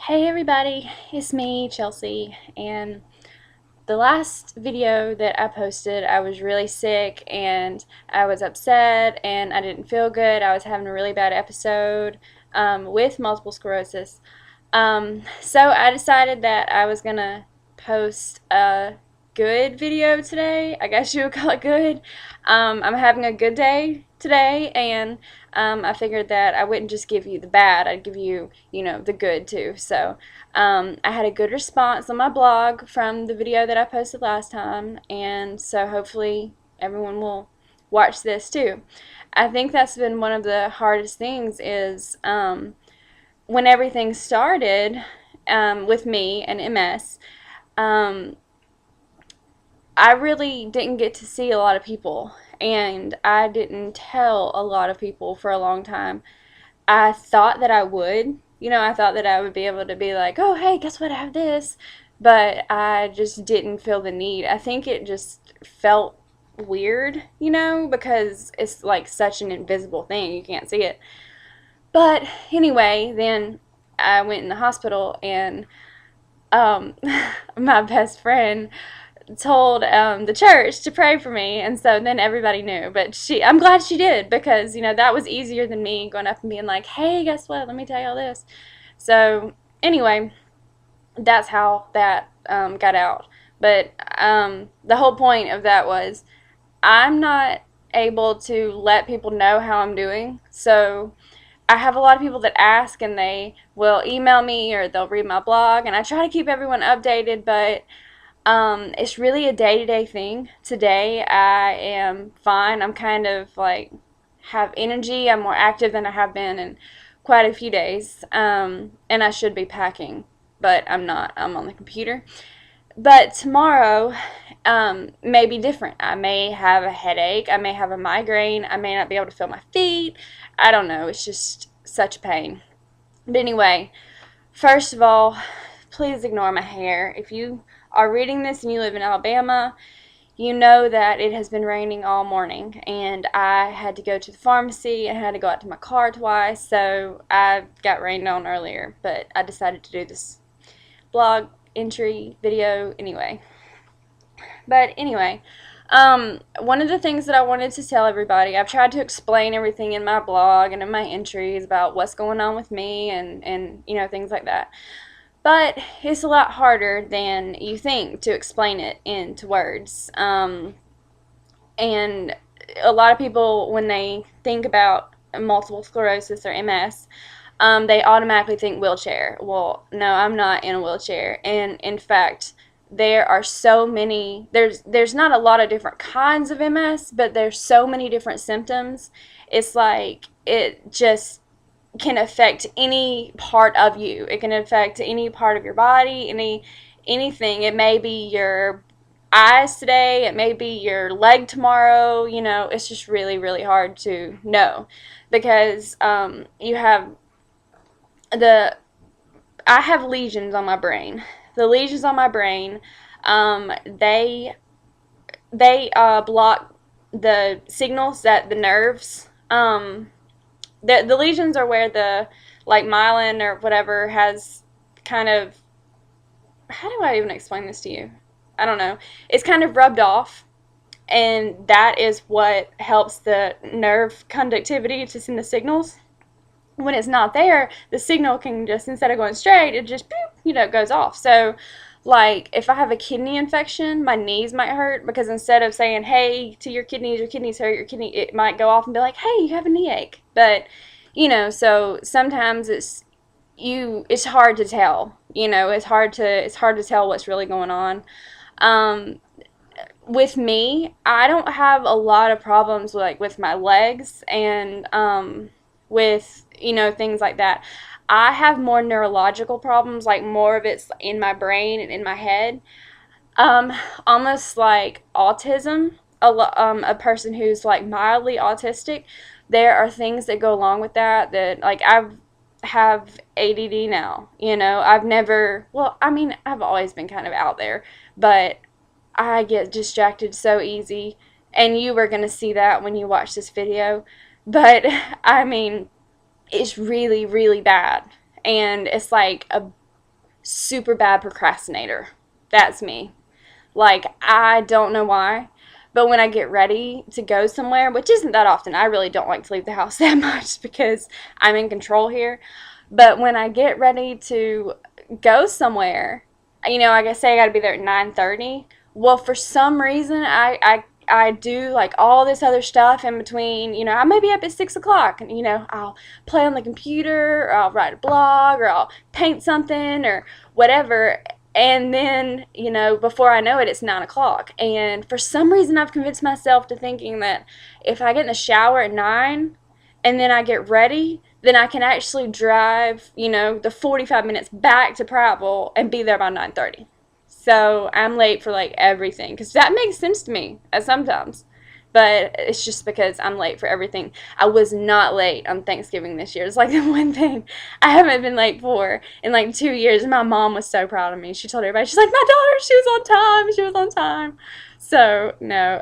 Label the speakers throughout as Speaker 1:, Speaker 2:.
Speaker 1: Hey everybody, it's me, Chelsea, and the last video that I posted, I was really sick and I was upset and I didn't feel good. I was having a really bad episode with multiple sclerosis. So I decided that I was gonna post a good video today. I guess you would call it good. I'm having a good day today, and I figured that I wouldn't just give you the bad, I'd give you, the good too. So I had a good response on my blog from the video that I posted last time, and so hopefully everyone will watch this too. I think that's been one of the hardest things is when everything started with me and MS, um, I really didn't get to see a lot of people, and I didn't tell a lot of people for a long time. I thought that I would. I thought that I would be able to be like, oh, hey, guess what? I have this. But I just didn't feel the need. I think it just felt weird, because it's like such an invisible thing. You can't see it. But anyway, then I went in the hospital, and um, my best friend told the church to pray for me, and so then everybody knew. But I'm glad she did, because that was easier than me going up and being like, "Hey, guess what? Let me tell you all this." So anyway, that's how that got out. But the whole point of that was I'm not able to let people know how I'm doing. So I have a lot of people that ask, and they will email me or they'll read my blog, and I try to keep everyone updated, but it's really a day-to-day thing. Today I am fine. I'm kind of like have energy. I'm more active than I have been in quite a few days. And I should be packing, but I'm not. I'm on the computer. But tomorrow may be different. I may have a headache. I may have a migraine. I may not be able to feel my feet. I don't know. It's just such pain. But anyway, first of all, please ignore my hair. If you are reading this and you live in Alabama, you know that it has been raining all morning, and I had to go to the pharmacy and had to go out to my car twice, so I got rained on earlier, but I decided to do this blog entry video anyway. But anyway, one of the things that I wanted to tell everybody, I've tried to explain everything in my blog and in my entries about what's going on with me and things like that. But it's a lot harder than you think to explain it into words. And a lot of people, when they think about multiple sclerosis or MS, they automatically think wheelchair. Well, no, I'm not in a wheelchair. And in fact, there are so many, there's not a lot of different kinds of MS, but there's so many different symptoms. It's like it just can affect any part of you. It can affect any part of your body, anything. It may be your eyes today, it may be your leg tomorrow. It's just really, really hard to know, because you have I have lesions on my brain. The lesions on my brain, they block the signals that the nerves. The lesions are where the myelin or whatever has kind of, how do I even explain this to you? I don't know. It's kind of rubbed off, and that is what helps the nerve conductivity to send the signals. When it's not there, the signal can just, instead of going straight, it just boop, goes off. So if I have a kidney infection, my knees might hurt, because instead of saying, hey, to your kidneys hurt, it might go off and be like, hey, you have a knee ache. But so sometimes it's hard to tell. It's hard to tell what's really going on. With me, I don't have a lot of problems with my legs and with things like that. I have more neurological problems, more of it's in my brain and in my head. Almost like autism. A person who's mildly autistic, there are things that go along with that I have ADD now. I've never, well, I mean, I've always been kind of out there, but I get distracted so easy, and you are going to see that when you watch this video. But I mean, it's really, really bad, and it's like a super bad procrastinator. That's me. Like, I don't know why, but when I get ready to go somewhere, which isn't that often, I really don't like to leave the house that much because I'm in control here. But when I get ready to go somewhere, you know, like I say, I got to be there at 9:30. Well, for some reason, I do like all this other stuff in between. You know, I may be up at 6 o'clock, and you know, I'll play on the computer, or I'll write a blog, or I'll paint something, or whatever. And then, you know, before I know it, it's 9 o'clock. And for some reason, I've convinced myself to thinking that if I get in the shower at 9 and then I get ready, then I can actually drive, you know, the 45 minutes back to Prattville and be there by 9:30. So I'm late for like everything because that makes sense to me sometimes. But it's just because I'm late for everything. I was not late on Thanksgiving this year. It's like the one thing I haven't been late for in like 2 years. And my mom was so proud of me. She told everybody, she's like, my daughter, she was on time. She was on time. So, no,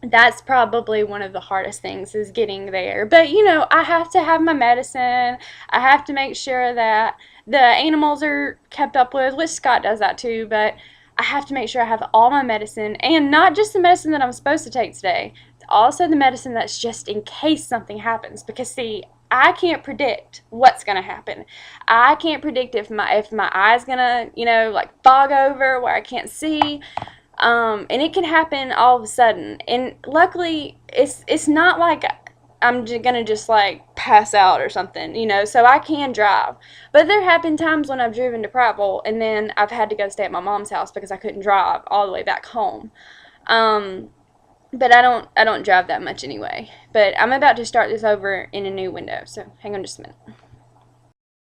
Speaker 1: that's probably one of the hardest things is getting there. But, you know, I have to have my medicine. I have to make sure that the animals are kept up with, which Scott does that too, but I have to make sure I have all my medicine, and not just the medicine that I'm supposed to take today, also the medicine that's just in case something happens. Because see, I can't predict what's gonna happen. I can't predict if my eye's gonna, you know, like fog over where I can't see. And it can happen all of a sudden. And luckily, it's not like I'm gonna just like pass out or something, you know, so I can drive. But there have been times when I've driven to Prattville and then I've had to go stay at my mom's house because I couldn't drive all the way back home. But I don't drive that much anyway. But I'm about to start this over in a new window, so hang on just a minute.